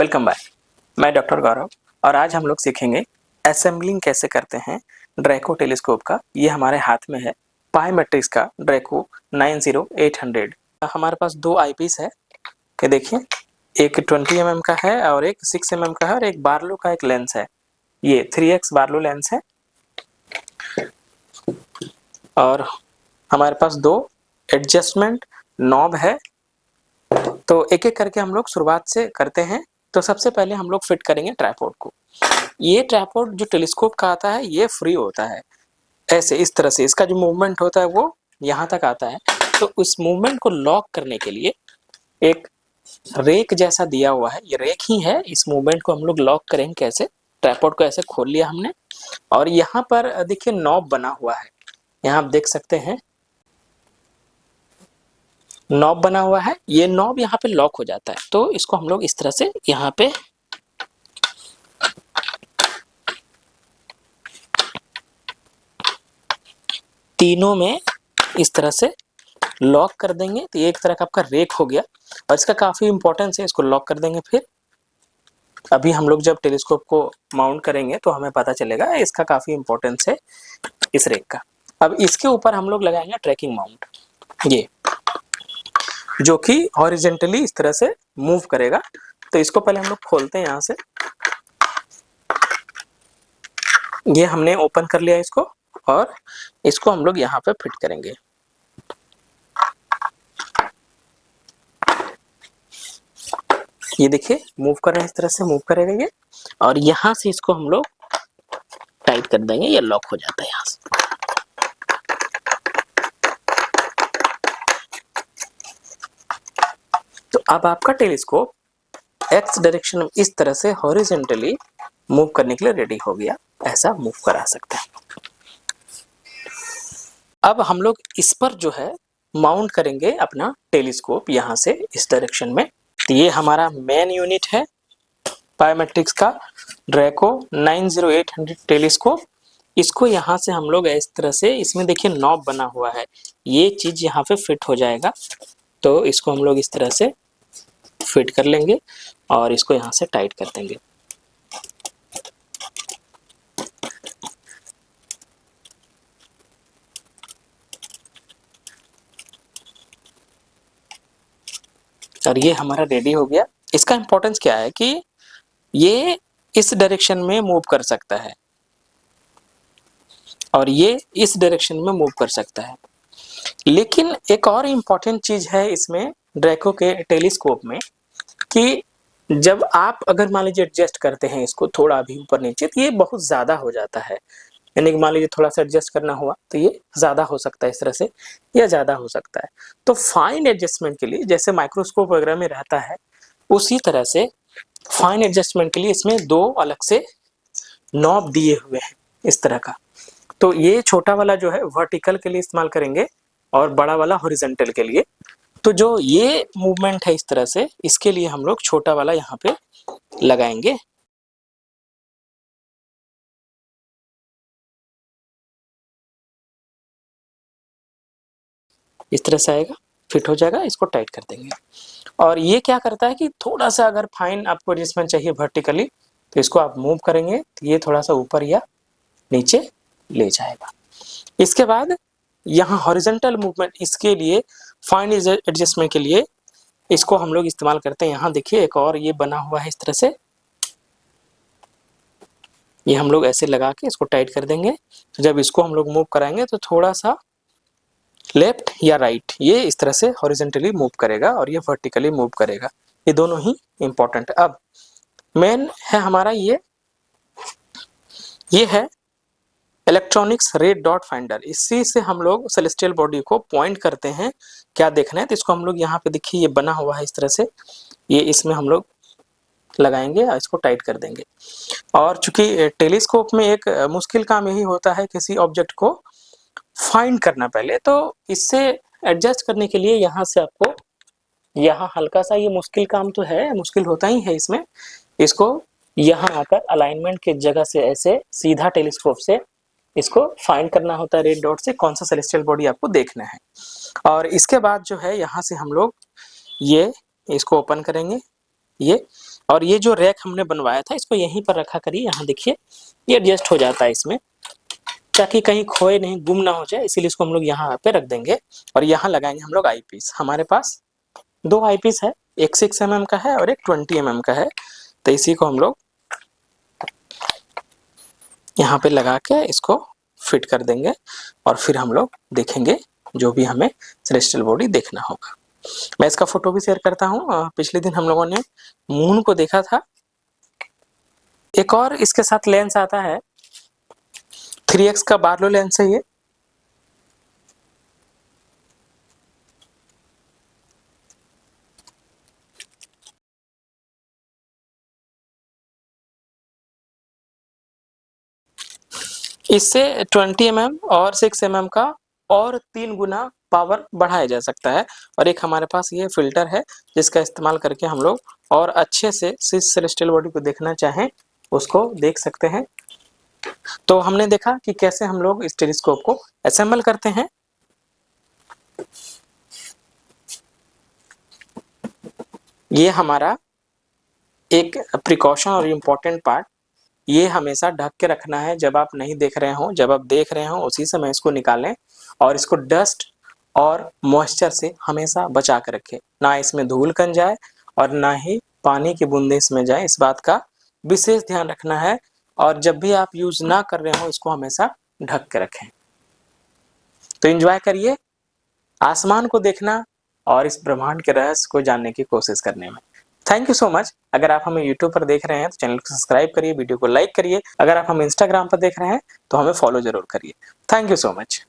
Welcome back. मैं doctor गौरव और आज हम लोग सीखेंगे असेंबलिंग कैसे करते हैं ड्रैको टेलीस्कोप का। ये हमारे हाथ में है पायमेट्रिक्स का ड्रैको 90800। हमारे पास दो आईपीस है कि देखिए, एक 20 mm का है और एक 6 mm का है और एक बार्लो का एक लेंस है। ये 3x बार्लो लेंस है और हमारे पास दो एडजस्टमेंट नॉब है। तो एक एक करके हम लोग शुरुआत से करते हैं। तो सबसे पहले हम लोग फिट करेंगे ट्राइपॉड को। ये ट्राइपॉड जो टेलीस्कोप का आता है ये फ्री होता है, ऐसे इस तरह से इसका जो मूवमेंट होता है वो यहाँ तक आता है। तो उस मूवमेंट को लॉक करने के लिए एक रेक जैसा दिया हुआ है, ये रेक ही है। इस मूवमेंट को हम लोग लॉक करेंगे कैसे? ट्राइपॉड को ऐसे खोल लिया हमने और यहाँ पर देखिए नॉब बना हुआ है, यहाँ आप देख सकते हैं नॉब बना हुआ है। ये नॉब यहाँ पे लॉक हो जाता है, तो इसको हम लोग इस तरह से यहाँ पे तीनों में इस तरह से लॉक कर देंगे। तो ये एक तरह का आपका रेक हो गया और इसका काफी इंपॉर्टेंस है, इसको लॉक कर देंगे। फिर अभी हम लोग जब टेलीस्कोप को माउंट करेंगे तो हमें पता चलेगा इसका काफी इंपॉर्टेंस है इस रेक का। अब इसके ऊपर हम लोग लगाएंगे ट्रैकिंग माउंट, ये जो कि हॉरिजेंटली इस तरह से मूव करेगा। तो इसको पहले हम लोग खोलते हैं यहाँ से। ये हमने ओपन कर लिया इसको और इसको हम लोग यहाँ पे फिट करेंगे। ये देखिए मूव कर रहे हैं, इस तरह से मूव करेगा ये और यहाँ से इसको हम लोग टाइट कर देंगे, ये लॉक हो जाता है यहाँ से। तो अब आपका टेलीस्कोप एक्स डायरेक्शन में इस तरह से हॉरिजॉन्टली मूव करने के लिए रेडी हो गया, ऐसा मूव करा सकते हैं। अब हम लोग इस पर जो है माउंट करेंगे अपना टेलीस्कोप यहाँ से इस डायरेक्शन में। तो ये हमारा मेन यूनिट है पायमेट्रिक्स का ड्रैको 90800 टेलीस्कोप। इसको यहाँ से हम लोग इस तरह से, इसमें देखिए नॉब बना हुआ है, ये चीज यहाँ पे फिट हो जाएगा। तो इसको हम लोग इस तरह से फिट कर लेंगे और इसको यहाँ से टाइट कर देंगे। और ये हमारा रेडी हो गया। इसका इंपॉर्टेंस क्या है कि ये इस डायरेक्शन में मूव कर सकता है और ये इस डायरेक्शन में मूव कर सकता है। लेकिन एक और इम्पॉर्टेंट चीज है इसमें ड्रैको के टेलीस्कोप में कि जब आप अगर मान लीजिए एडजस्ट करते हैं इसको थोड़ा भी ऊपर नीचे, तो ये बहुत ज्यादा हो जाता है। यानी कि मान लीजिए थोड़ा सा एडजस्ट करना हुआ तो ये ज्यादा हो सकता है इस तरह से, या ज्यादा हो सकता है। तो फाइन एडजस्टमेंट के लिए जैसे माइक्रोस्कोप वगैरह में रहता है, उसी तरह से फाइन एडजस्टमेंट के लिए इसमें दो अलग से नॉब दिए हुए हैं इस तरह का। तो ये छोटा वाला जो है वर्टिकल के लिए इस्तेमाल करेंगे और बड़ा वाला हॉरिजॉन्टल के लिए। तो जो ये मूवमेंट है इस तरह से, इसके लिए हम लोग छोटा वाला यहाँ पे लगाएंगे। इस तरह से आएगा, फिट हो जाएगा, इसको टाइट कर देंगे। और ये क्या करता है कि थोड़ा सा अगर फाइन आपको एडजस्टमेंट चाहिए वर्टिकली, तो इसको आप मूव करेंगे तो ये थोड़ा सा ऊपर या नीचे ले जाएगा। इसके बाद यहाँ हॉरिजॉन्टल मूवमेंट, इसके लिए फाइन एडजस्टमेंट के लिए इसको हम लोग इस्तेमाल करते हैं। यहाँ देखिए एक और ये बना हुआ है इस तरह से, ये हम लोग ऐसे लगा के इसको टाइट कर देंगे। तो जब इसको हम लोग मूव कराएंगे तो थोड़ा सा लेफ्ट या राइट, ये इस तरह से हॉरिजॉन्टली मूव करेगा और ये वर्टिकली मूव करेगा। ये दोनों ही इंपॉर्टेंट है। अब मेन है हमारा ये है इलेक्ट्रॉनिक्स रेड डॉट फाइंडर। इसी से हम लोग सेलेस्टियल बॉडी को पॉइंट करते हैं क्या देखना है। तो इसको हम लोग यहाँ पे देखिए ये बना हुआ है इस तरह से, ये इसमें हम लोग लगाएंगे और इसको टाइट कर देंगे। और चूंकि टेलीस्कोप में एक मुश्किल काम यही होता है किसी ऑब्जेक्ट को फाइंड करना पहले, तो इससे एडजस्ट करने के लिए यहाँ से आपको यहाँ हल्का सा, ये मुश्किल काम तो है, मुश्किल होता ही है इसमें, इसको यहाँ आकर अलाइनमेंट के जगह से ऐसे सीधा टेलीस्कोप से इसको फाइंड करना होता है रेड डॉट से कौन सा सेलेस्टियल बॉडी आपको देखना है। और इसके बाद जो है यहाँ से हम लोग ये इसको ओपन करेंगे ये, और ये जो रैक हमने बनवाया था इसको यहीं पर रखा करिए। यहाँ देखिए ये एडजस्ट हो जाता है इसमें, ताकि कहीं खोए नहीं, गुम ना हो जाए, इसीलिए इसको हम लोग यहाँ पे रख देंगे। और यहाँ लगाएंगे हम लोग आई पीस। हमारे पास 2 आई पीस है, एक 6 mm का है और एक 20 mm का है। तो इसी को हम लोग यहाँ पे लगा के इसको फिट कर देंगे और फिर हम लोग देखेंगे जो भी हमें सेलेस्टियल बॉडी देखना होगा। मैं इसका फोटो भी शेयर करता हूँ। पिछले दिन हम लोगों ने मून को देखा था। एक और इसके साथ लेंस आता है, 3x का बार्लो लेंस है ये। इससे 20 mm और 6 mm का और 3 गुना पावर बढ़ाया जा सकता है। और एक हमारे पास ये फिल्टर है जिसका इस्तेमाल करके हम लोग और अच्छे से सेलेस्टियल बॉडी को देखना चाहें उसको देख सकते हैं। तो हमने देखा कि कैसे हम लोग इस टेलीस्कोप को असेंबल करते हैं। ये हमारा एक प्रिकॉशन और इम्पोर्टेंट पार्ट, ये हमेशा ढक के रखना है। जब आप नहीं देख रहे हो, जब आप देख रहे हो उसी समय इसको निकालें और इसको डस्ट और मॉइस्चर से हमेशा बचा के रखें। ना इसमें धूल कण जाए और ना ही पानी की बूंदें इसमें जाए, इस बात का विशेष ध्यान रखना है। और जब भी आप यूज ना कर रहे हो इसको हमेशा ढक के रखें। तो एंजॉय करिए आसमान को देखना और इस ब्रह्मांड के रहस्य को जानने की कोशिश करने में। Thank you so much. अगर आप हमें यूट्यूब पर देख रहे हैं तो चैनल को सब्सक्राइब करिए, वीडियो को लाइक करिए। अगर आप हमें इंस्टाग्राम पर देख रहे हैं तो हमें फॉलो जरूर करिए। Thank you so much.